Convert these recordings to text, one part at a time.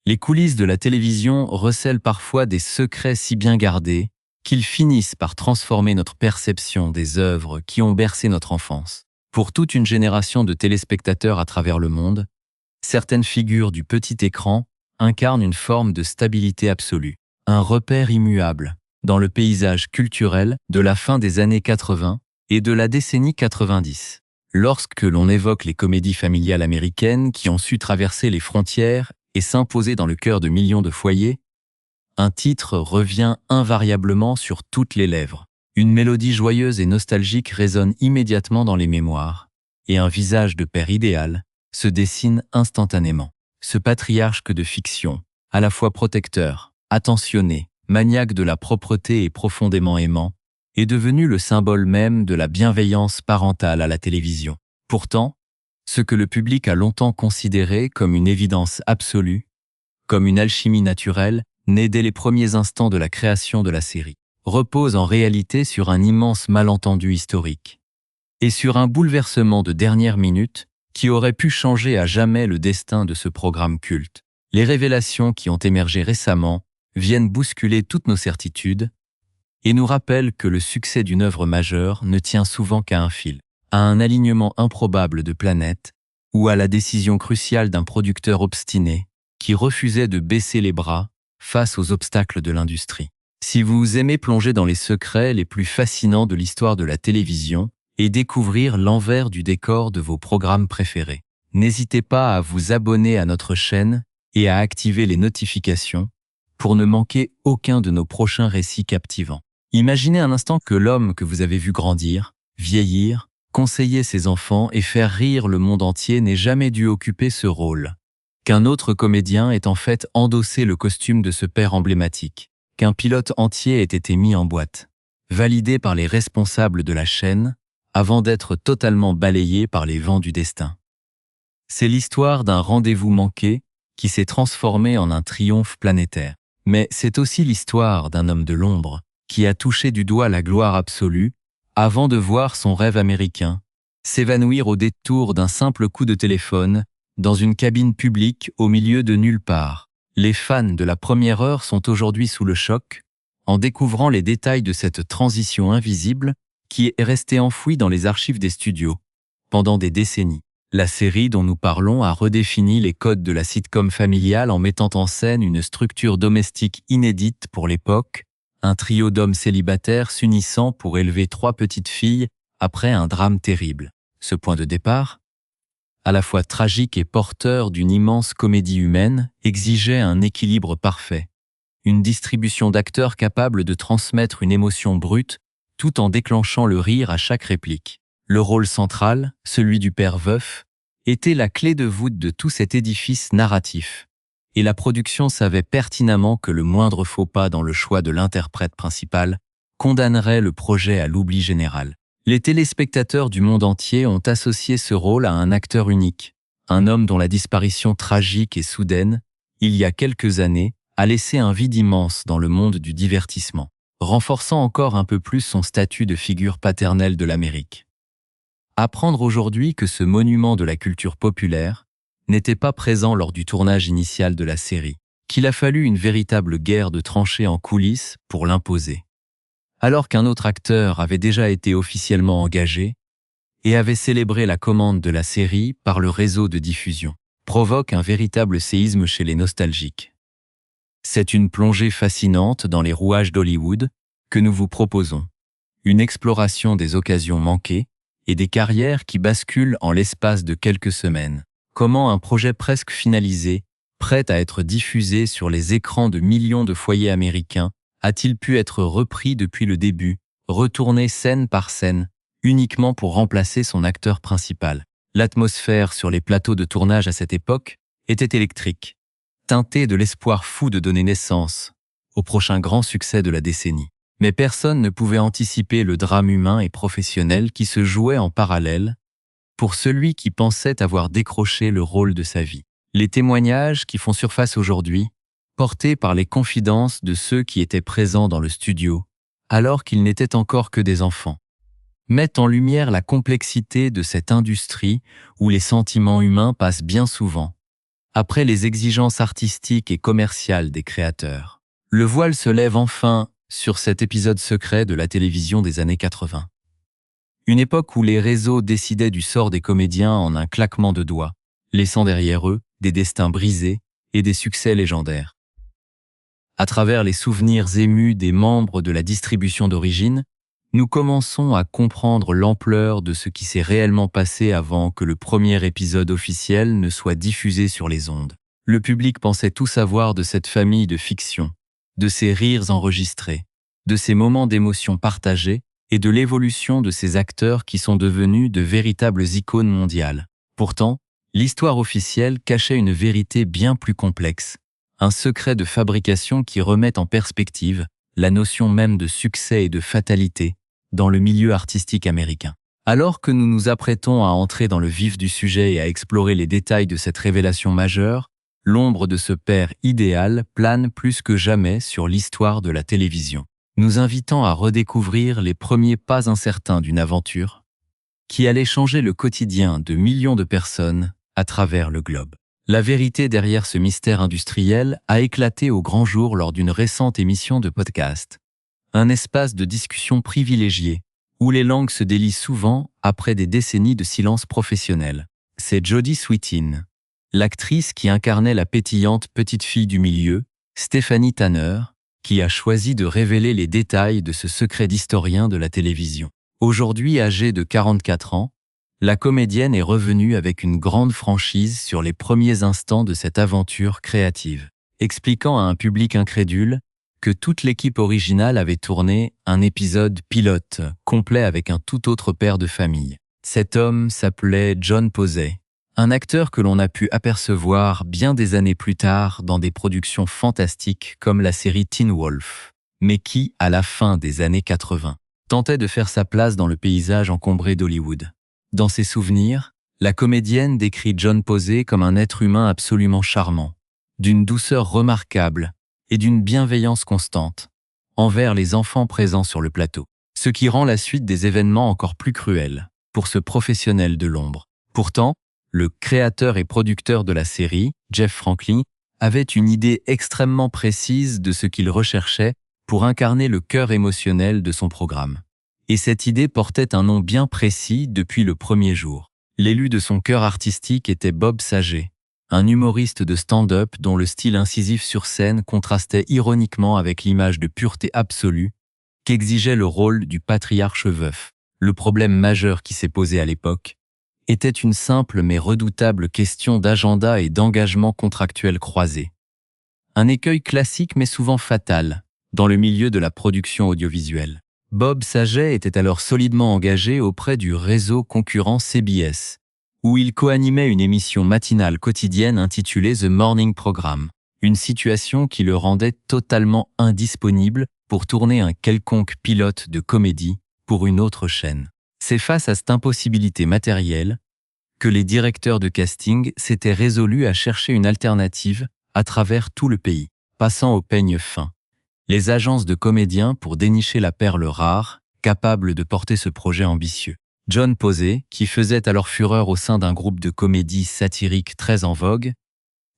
Les coulisses de la télévision recèlent parfois des secrets si bien gardés qu'ils finissent par transformer notre perception des œuvres qui ont bercé notre enfance. Pour toute une génération de téléspectateurs à travers le monde, certaines figures du petit écran incarnent une forme de stabilité absolue, un repère immuable dans le paysage culturel de la fin des années 80 et de la décennie 90. Lorsque l'on évoque les comédies familiales américaines qui ont su traverser les frontières et s'imposer dans le cœur de millions de foyers, un titre revient invariablement sur toutes les lèvres. Une mélodie joyeuse et nostalgique résonne immédiatement dans les mémoires, et un visage de père idéal se dessine instantanément. Ce patriarche de fiction, à la fois protecteur, attentionné, maniaque de la propreté et profondément aimant, est devenu le symbole même de la bienveillance parentale à la télévision. Pourtant, ce que le public a longtemps considéré comme une évidence absolue, comme une alchimie naturelle, née dès les premiers instants de la création de la série, repose en réalité sur un immense malentendu historique et sur un bouleversement de dernière minute qui aurait pu changer à jamais le destin de ce programme culte. Les révélations qui ont émergé récemment viennent bousculer toutes nos certitudes et nous rappellent que le succès d'une œuvre majeure ne tient souvent qu'à un fil, à un alignement improbable de planètes ou à la décision cruciale d'un producteur obstiné qui refusait de baisser les bras face aux obstacles de l'industrie. Si vous aimez plonger dans les secrets les plus fascinants de l'histoire de la télévision et découvrir l'envers du décor de vos programmes préférés, n'hésitez pas à vous abonner à notre chaîne et à activer les notifications pour ne manquer aucun de nos prochains récits captivants. Imaginez un instant que l'homme que vous avez vu grandir, vieillir, conseiller ses enfants et faire rire le monde entier n'ait jamais dû occuper ce rôle. Qu'un autre comédien ait en fait endossé le costume de ce père emblématique. Qu'un pilote entier ait été mis en boîte, validé par les responsables de la chaîne, avant d'être totalement balayé par les vents du destin. C'est l'histoire d'un rendez-vous manqué qui s'est transformé en un triomphe planétaire. Mais c'est aussi l'histoire d'un homme de l'ombre qui a touché du doigt la gloire absolue avant de voir son rêve américain s'évanouir au détour d'un simple coup de téléphone dans une cabine publique au milieu de nulle part. Les fans de la première heure sont aujourd'hui sous le choc en découvrant les détails de cette transition invisible qui est restée enfouie dans les archives des studios pendant des décennies. La série dont nous parlons a redéfini les codes de la sitcom familiale en mettant en scène une structure domestique inédite pour l'époque, un trio d'hommes célibataires s'unissant pour élever 3 petites filles après un drame terrible. Ce point de départ, à la fois tragique et porteur d'une immense comédie humaine, exigeait un équilibre parfait, une distribution d'acteurs capables de transmettre une émotion brute tout en déclenchant le rire à chaque réplique. Le rôle central, celui du père veuf, était la clé de voûte de tout cet édifice narratif, et la production savait pertinemment que le moindre faux pas dans le choix de l'interprète principal condamnerait le projet à l'oubli général. Les téléspectateurs du monde entier ont associé ce rôle à un acteur unique, un homme dont la disparition tragique et soudaine, il y a quelques années, a laissé un vide immense dans le monde du divertissement, renforçant encore un peu plus son statut de figure paternelle de l'Amérique. Apprendre aujourd'hui que ce monument de la culture populaire n'était pas présent lors du tournage initial de la série, qu'il a fallu une véritable guerre de tranchées en coulisses pour l'imposer. Alors qu'un autre acteur avait déjà été officiellement engagé et avait célébré la commande de la série par le réseau de diffusion, provoque un véritable séisme chez les nostalgiques. C'est une plongée fascinante dans les rouages d'Hollywood que nous vous proposons, une exploration des occasions manquées et des carrières qui basculent en l'espace de quelques semaines. Comment un projet presque finalisé, prêt à être diffusé sur les écrans de millions de foyers américains, a-t-il pu être repris depuis le début, retourné scène par scène, uniquement pour remplacer son acteur principal? L'atmosphère sur les plateaux de tournage à cette époque était électrique, teintée de l'espoir fou de donner naissance au prochain grand succès de la décennie. Mais personne ne pouvait anticiper le drame humain et professionnel qui se jouait en parallèle pour celui qui pensait avoir décroché le rôle de sa vie. Les témoignages qui font surface aujourd'hui, portés par les confidences de ceux qui étaient présents dans le studio, alors qu'ils n'étaient encore que des enfants, mettent en lumière la complexité de cette industrie où les sentiments humains passent bien souvent après les exigences artistiques et commerciales des créateurs. Le voile se lève enfin sur cet épisode secret de la télévision des années 80. Une époque où les réseaux décidaient du sort des comédiens en un claquement de doigts, laissant derrière eux des destins brisés et des succès légendaires. À travers les souvenirs émus des membres de la distribution d'origine, nous commençons à comprendre l'ampleur de ce qui s'est réellement passé avant que le premier épisode officiel ne soit diffusé sur les ondes. Le public pensait tout savoir de cette famille de fiction, de ses rires enregistrés, de ses moments d'émotion partagés et de l'évolution de ces acteurs qui sont devenus de véritables icônes mondiales. Pourtant, l'histoire officielle cachait une vérité bien plus complexe, un secret de fabrication qui remet en perspective la notion même de succès et de fatalité dans le milieu artistique américain. Alors que nous nous apprêtons à entrer dans le vif du sujet et à explorer les détails de cette révélation majeure, l'ombre de ce père idéal plane plus que jamais sur l'histoire de la télévision, nous invitant à redécouvrir les premiers pas incertains d'une aventure qui allait changer le quotidien de millions de personnes à travers le globe. La vérité derrière ce mystère industriel a éclaté au grand jour lors d'une récente émission de podcast. Un espace de discussion privilégié, où les langues se délient souvent après des décennies de silence professionnel. C'est Jodie Sweetin, l'actrice qui incarnait la pétillante petite fille du milieu, Stephanie Tanner, qui a choisi de révéler les détails de ce secret d'historien de la télévision. Aujourd'hui âgée de 44 ans, la comédienne est revenue avec une grande franchise sur les premiers instants de cette aventure créative, expliquant à un public incrédule que toute l'équipe originale avait tourné un épisode pilote complet avec un tout autre père de famille. Cet homme s'appelait John Posey, un acteur que l'on a pu apercevoir bien des années plus tard dans des productions fantastiques comme la série Teen Wolf, mais qui, à la fin des années 80, tentait de faire sa place dans le paysage encombré d'Hollywood. Dans ses souvenirs, la comédienne décrit John Posey comme un être humain absolument charmant, d'une douceur remarquable et d'une bienveillance constante envers les enfants présents sur le plateau, ce qui rend la suite des événements encore plus cruelle pour ce professionnel de l'ombre. Pourtant, le créateur et producteur de la série, Jeff Franklin, avait une idée extrêmement précise de ce qu'il recherchait pour incarner le cœur émotionnel de son programme. Et cette idée portait un nom bien précis depuis le premier jour. L'élu de son cœur artistique était Bob Saget, un humoriste de stand-up dont le style incisif sur scène contrastait ironiquement avec l'image de pureté absolue qu'exigeait le rôle du patriarche veuf. Le problème majeur qui s'est posé à l'époque était une simple mais redoutable question d'agenda et d'engagement contractuel croisé. Un écueil classique mais souvent fatal dans le milieu de la production audiovisuelle. Bob Saget était alors solidement engagé auprès du réseau concurrent CBS, où il co-animait une émission matinale quotidienne intitulée The Morning Program, une situation qui le rendait totalement indisponible pour tourner un quelconque pilote de comédie pour une autre chaîne. C'est face à cette impossibilité matérielle que les directeurs de casting s'étaient résolus à chercher une alternative à travers tout le pays, passant au peigne fin les agences de comédiens pour dénicher la perle rare, capable de porter ce projet ambitieux. John Posey, qui faisait alors fureur au sein d'un groupe de comédie satirique très en vogue,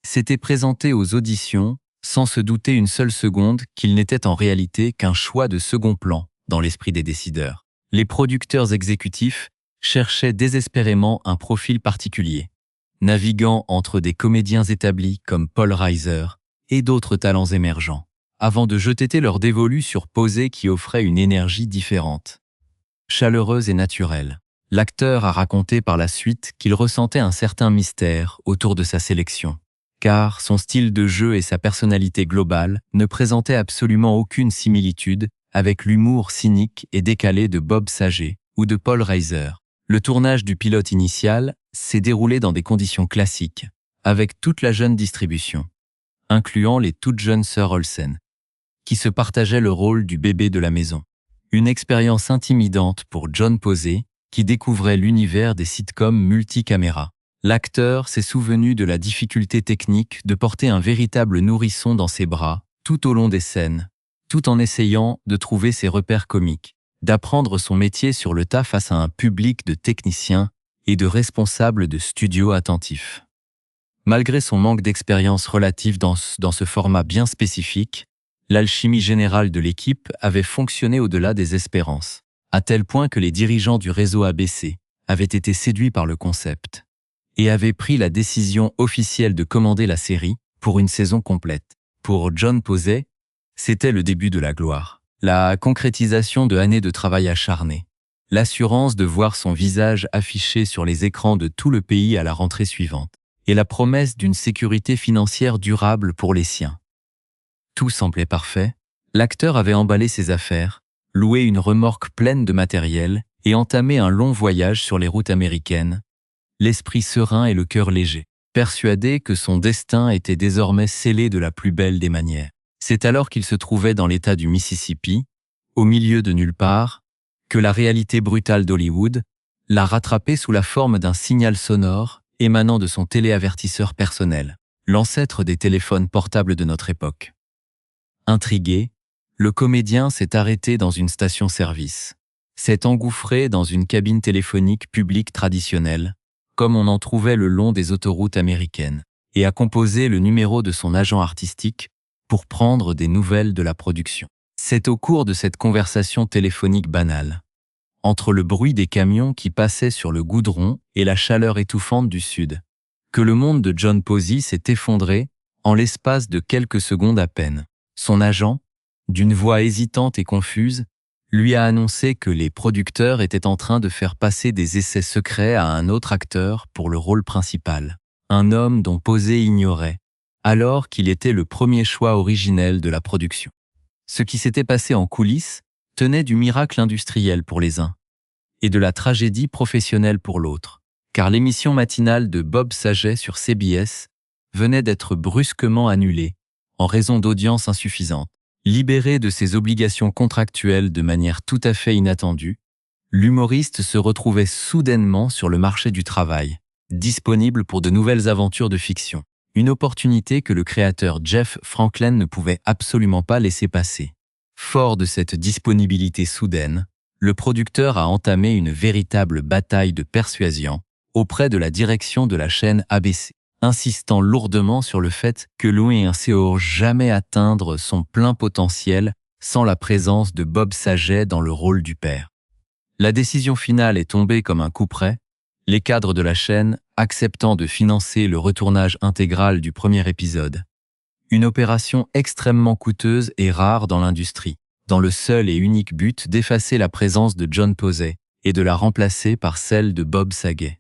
s'était présenté aux auditions sans se douter une seule seconde qu'il n'était en réalité qu'un choix de second plan dans l'esprit des décideurs. Les producteurs exécutifs cherchaient désespérément un profil particulier, naviguant entre des comédiens établis comme Paul Reiser et d'autres talents émergents, avant de jeter leur dévolu sur Posey qui offrait une énergie différente, chaleureuse et naturelle. L'acteur a raconté par la suite qu'il ressentait un certain mystère autour de sa sélection, car son style de jeu et sa personnalité globale ne présentaient absolument aucune similitude avec l'humour cynique et décalé de Bob Saget ou de Paul Reiser. Le tournage du pilote initial s'est déroulé dans des conditions classiques, avec toute la jeune distribution, incluant les toutes jeunes sœurs Olsen, qui se partageaient le rôle du bébé de la maison. Une expérience intimidante pour John Posey, qui découvrait l'univers des sitcoms multicaméra. L'acteur s'est souvenu de la difficulté technique de porter un véritable nourrisson dans ses bras tout au long des scènes, tout en essayant de trouver ses repères comiques, d'apprendre son métier sur le tas face à un public de techniciens et de responsables de studio attentifs. Malgré son manque d'expérience relative dans ce format bien spécifique, l'alchimie générale de l'équipe avait fonctionné au-delà des espérances, à tel point que les dirigeants du réseau ABC avaient été séduits par le concept et avaient pris la décision officielle de commander la série pour une saison complète. Pour John Posey, c'était le début de la gloire, la concrétisation de années de travail acharné, l'assurance de voir son visage affiché sur les écrans de tout le pays à la rentrée suivante, et la promesse d'une sécurité financière durable pour les siens. Tout semblait parfait. L'acteur avait emballé ses affaires, loué une remorque pleine de matériel et entamé un long voyage sur les routes américaines, l'esprit serein et le cœur léger, persuadé que son destin était désormais scellé de la plus belle des manières. C'est alors qu'il se trouvait dans l'État du Mississippi, au milieu de nulle part, que la réalité brutale d'Hollywood l'a rattrapé sous la forme d'un signal sonore émanant de son téléavertisseur personnel, l'ancêtre des téléphones portables de notre époque. Intrigué, le comédien s'est arrêté dans une station-service, s'est engouffré dans une cabine téléphonique publique traditionnelle, comme on en trouvait le long des autoroutes américaines, et a composé le numéro de son agent artistique pour prendre des nouvelles de la production. C'est au cours de cette conversation téléphonique banale, entre le bruit des camions qui passaient sur le goudron et la chaleur étouffante du sud, que le monde de John Posey s'est effondré en l'espace de quelques secondes à peine. Son agent, d'une voix hésitante et confuse, lui a annoncé que les producteurs étaient en train de faire passer des essais secrets à un autre acteur pour le rôle principal, un homme dont Posey ignorait, alors qu'il était le premier choix originel de la production. Ce qui s'était passé en coulisses tenait du miracle industriel pour les uns et de la tragédie professionnelle pour l'autre, car l'émission matinale de Bob Saget sur CBS venait d'être brusquement annulée en raison d'audience insuffisante. Libéré de ses obligations contractuelles de manière tout à fait inattendue, l'humoriste se retrouvait soudainement sur le marché du travail, disponible pour de nouvelles aventures de fiction. Une opportunité que le créateur Jeff Franklin ne pouvait absolument pas laisser passer. Fort de cette disponibilité soudaine, le producteur a entamé une véritable bataille de persuasion auprès de la direction de la chaîne ABC, insistant lourdement sur le fait que Louis ne saurait jamais atteindre son plein potentiel sans la présence de Bob Saget dans le rôle du père. La décision finale est tombée comme un coup près, les cadres de la chaîne acceptant de financer le retournage intégral du premier épisode. Une opération extrêmement coûteuse et rare dans l'industrie, dans le seul et unique but d'effacer la présence de John Posey et de la remplacer par celle de Bob Saget.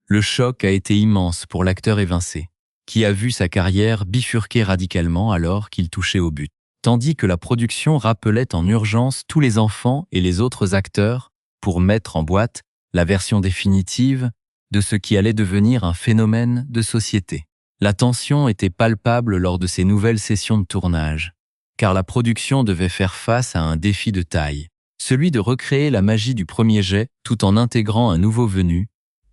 Le choc a été immense pour l'acteur évincé, qui a vu sa carrière bifurquer radicalement alors qu'il touchait au but, tandis que la production rappelait en urgence tous les enfants et les autres acteurs pour mettre en boîte la version définitive de ce qui allait devenir un phénomène de société. La tension était palpable lors de ces nouvelles sessions de tournage, car la production devait faire face à un défi de taille, celui de recréer la magie du premier jet tout en intégrant un nouveau venu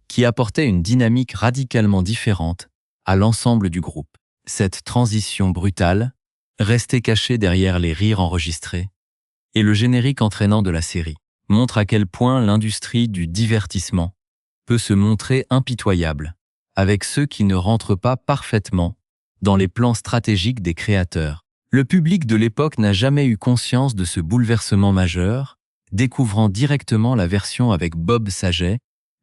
qui apportait une dynamique radicalement différente à l'ensemble du groupe. Cette transition brutale restait cachée derrière les rires enregistrés et le générique entraînant de la série montre à quel point l'industrie du divertissement peut se montrer impitoyable avec ceux qui ne rentrent pas parfaitement dans les plans stratégiques des créateurs. Le public de l'époque n'a jamais eu conscience de ce bouleversement majeur, découvrant directement la version avec Bob Saget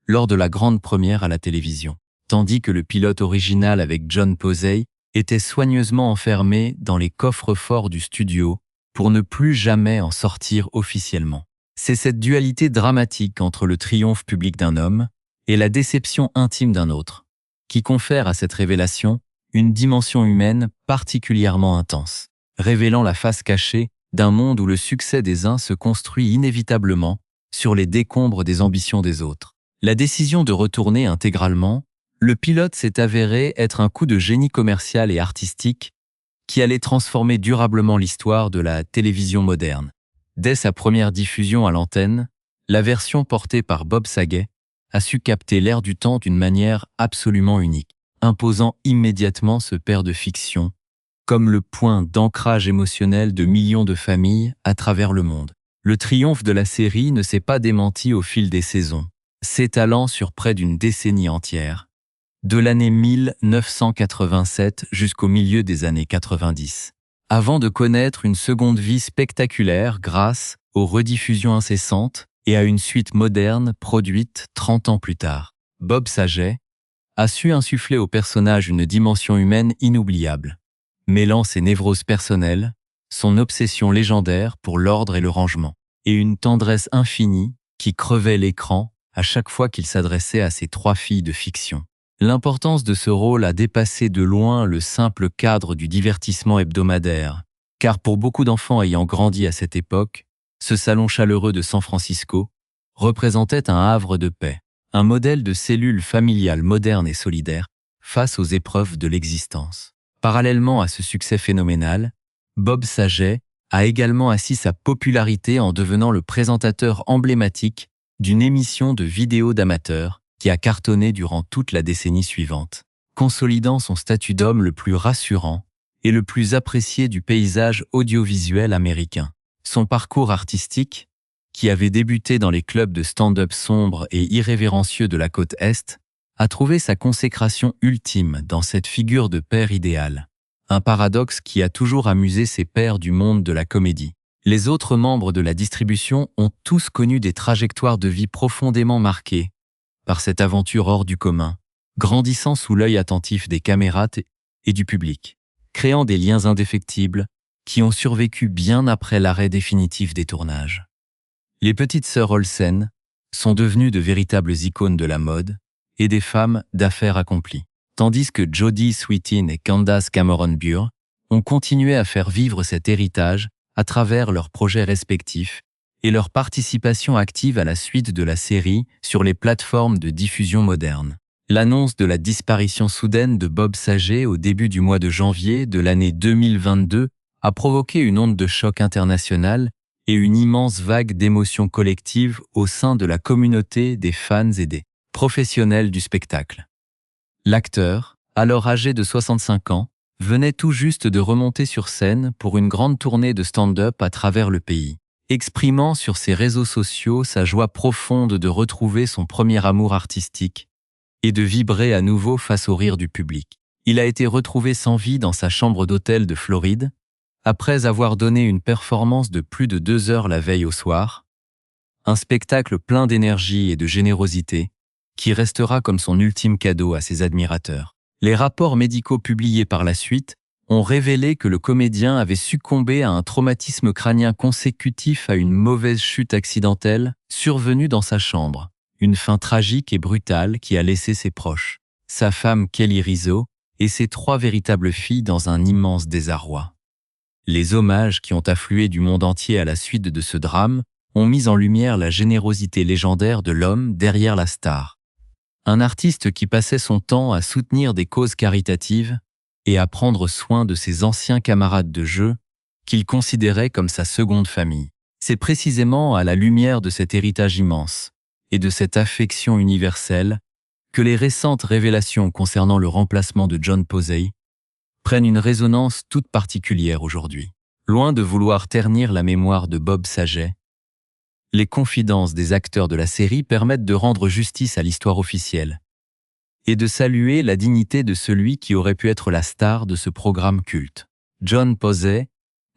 lors de la grande première à la télévision, tandis que le pilote original avec John Posey était soigneusement enfermé dans les coffres-forts du studio pour ne plus jamais en sortir officiellement. C'est cette dualité dramatique entre le triomphe public d'un homme et la déception intime d'un autre, qui confère à cette révélation une dimension humaine particulièrement intense, révélant la face cachée d'un monde où le succès des uns se construit inévitablement sur les décombres des ambitions des autres. La décision de retourner intégralement, le pilote s'est avéré être un coup de génie commercial et artistique qui allait transformer durablement l'histoire de la télévision moderne. Dès sa première diffusion à l'antenne, la version portée par Bob Saget a su capter l'air du temps d'une manière absolument unique, imposant immédiatement ce père de fiction comme le point d'ancrage émotionnel de millions de familles à travers le monde. Le triomphe de la série ne s'est pas démenti au fil des saisons, s'étalant sur près d'une décennie entière, de l'année 1987 jusqu'au milieu des années 90, avant de connaître une seconde vie spectaculaire grâce aux rediffusions incessantes et à une suite moderne produite 30 ans plus tard. Bob Saget a su insuffler au personnage une dimension humaine inoubliable, mêlant ses névroses personnelles, son obsession légendaire pour l'ordre et le rangement, et une tendresse infinie qui crevait l'écran à chaque fois qu'il s'adressait à ses 3 filles de fiction. L'importance de ce rôle a dépassé de loin le simple cadre du divertissement hebdomadaire, car pour beaucoup d'enfants ayant grandi à cette époque, ce salon chaleureux de San Francisco représentait un havre de paix, un modèle de cellule familiale moderne et solidaire face aux épreuves de l'existence. Parallèlement à ce succès phénoménal, Bob Saget a également assis sa popularité en devenant le présentateur emblématique d'une émission de vidéos d'amateurs qui a cartonné durant toute la décennie suivante, consolidant son statut d'homme le plus rassurant et le plus apprécié du paysage audiovisuel américain. Son parcours artistique, qui avait débuté dans les clubs de stand-up sombres et irrévérencieux de la côte Est, a trouvé sa consécration ultime dans cette figure de père idéal. Un paradoxe qui a toujours amusé ses pairs du monde de la comédie. Les autres membres de la distribution ont tous connu des trajectoires de vie profondément marquées par cette aventure hors du commun, grandissant sous l'œil attentif des caméras et du public, créant des liens indéfectibles qui ont survécu bien après l'arrêt définitif des tournages. Les petites sœurs Olsen sont devenues de véritables icônes de la mode et des femmes d'affaires accomplies, tandis que Jodie Sweetin et Candace Cameron Bure ont continué à faire vivre cet héritage à travers leurs projets respectifs et leur participation active à la suite de la série sur les plateformes de diffusion modernes. L'annonce de la disparition soudaine de Bob Saget au début du mois de janvier de l'année 2022 a provoqué une onde de choc internationale et une immense vague d'émotions collectives au sein de la communauté des fans et des professionnels du spectacle. L'acteur, alors âgé de 65 ans, venait tout juste de remonter sur scène pour une grande tournée de stand-up à travers le pays, exprimant sur ses réseaux sociaux sa joie profonde de retrouver son premier amour artistique et de vibrer à nouveau face au rire du public. Il a été retrouvé sans vie dans sa chambre d'hôtel de Floride, après avoir donné une performance de plus de 2 heures la veille au soir, un spectacle plein d'énergie et de générosité qui restera comme son ultime cadeau à ses admirateurs. Les rapports médicaux publiés par la suite ont révélé que le comédien avait succombé à un traumatisme crânien consécutif à une mauvaise chute accidentelle survenue dans sa chambre, une fin tragique et brutale qui a laissé ses proches, sa femme Kelly Rizzo et ses 3 véritables filles dans un immense désarroi. Les hommages qui ont afflué du monde entier à la suite de ce drame ont mis en lumière la générosité légendaire de l'homme derrière la star. Un artiste qui passait son temps à soutenir des causes caritatives et à prendre soin de ses anciens camarades de jeu qu'il considérait comme sa seconde famille. C'est précisément à la lumière de cet héritage immense et de cette affection universelle que les récentes révélations concernant le remplacement de John Posey prennent une résonance toute particulière aujourd'hui. Loin de vouloir ternir la mémoire de Bob Saget, les confidences des acteurs de la série permettent de rendre justice à l'histoire officielle et de saluer la dignité de celui qui aurait pu être la star de ce programme culte. John Posey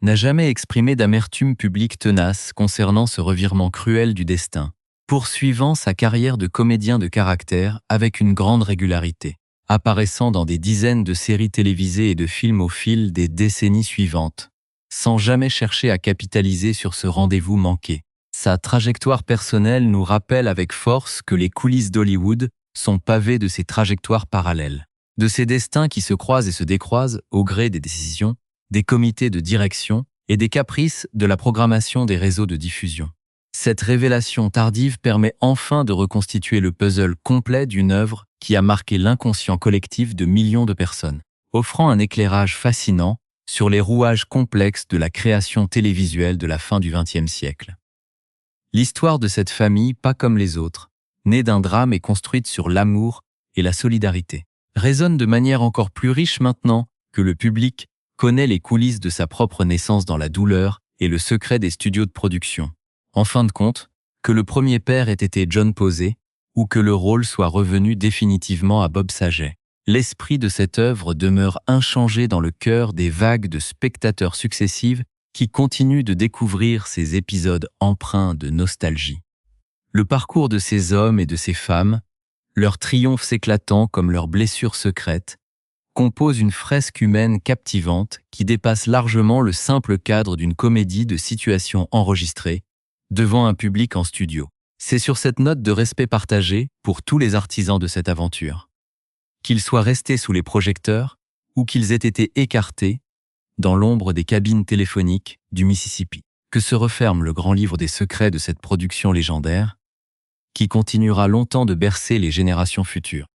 n'a jamais exprimé d'amertume publique tenace concernant ce revirement cruel du destin, poursuivant sa carrière de comédien de caractère avec une grande régularité, apparaissant dans des dizaines de séries télévisées et de films au fil des décennies suivantes, sans jamais chercher à capitaliser sur ce rendez-vous manqué. Sa trajectoire personnelle nous rappelle avec force que les coulisses d'Hollywood sont pavées de ces trajectoires parallèles, de ces destins qui se croisent et se décroisent au gré des décisions, des comités de direction et des caprices de la programmation des réseaux de diffusion. Cette révélation tardive permet enfin de reconstituer le puzzle complet d'une œuvre qui a marqué l'inconscient collectif de millions de personnes, offrant un éclairage fascinant sur les rouages complexes de la création télévisuelle de la fin du XXe siècle. L'histoire de cette famille, pas comme les autres, née d'un drame et construite sur l'amour et la solidarité, résonne de manière encore plus riche maintenant que le public connaît les coulisses de sa propre naissance dans la douleur et le secret des studios de production. En fin de compte, que le premier père ait été John Posey ou que le rôle soit revenu définitivement à Bob Saget. l'esprit de cette œuvre demeure inchangé dans le cœur des vagues de spectateurs successives qui continuent de découvrir ces épisodes empreints de nostalgie. Le parcours de ces hommes et de ces femmes, leurs triomphes éclatants comme leurs blessures secrètes, compose une fresque humaine captivante qui dépasse largement le simple cadre d'une comédie de situations enregistrées devant un public en studio. C'est sur cette note de respect partagé pour tous les artisans de cette aventure, qu'ils soient restés sous les projecteurs ou qu'ils aient été écartés dans l'ombre des cabines téléphoniques du Mississippi, que se referme le grand livre des secrets de cette production légendaire qui continuera longtemps de bercer les générations futures.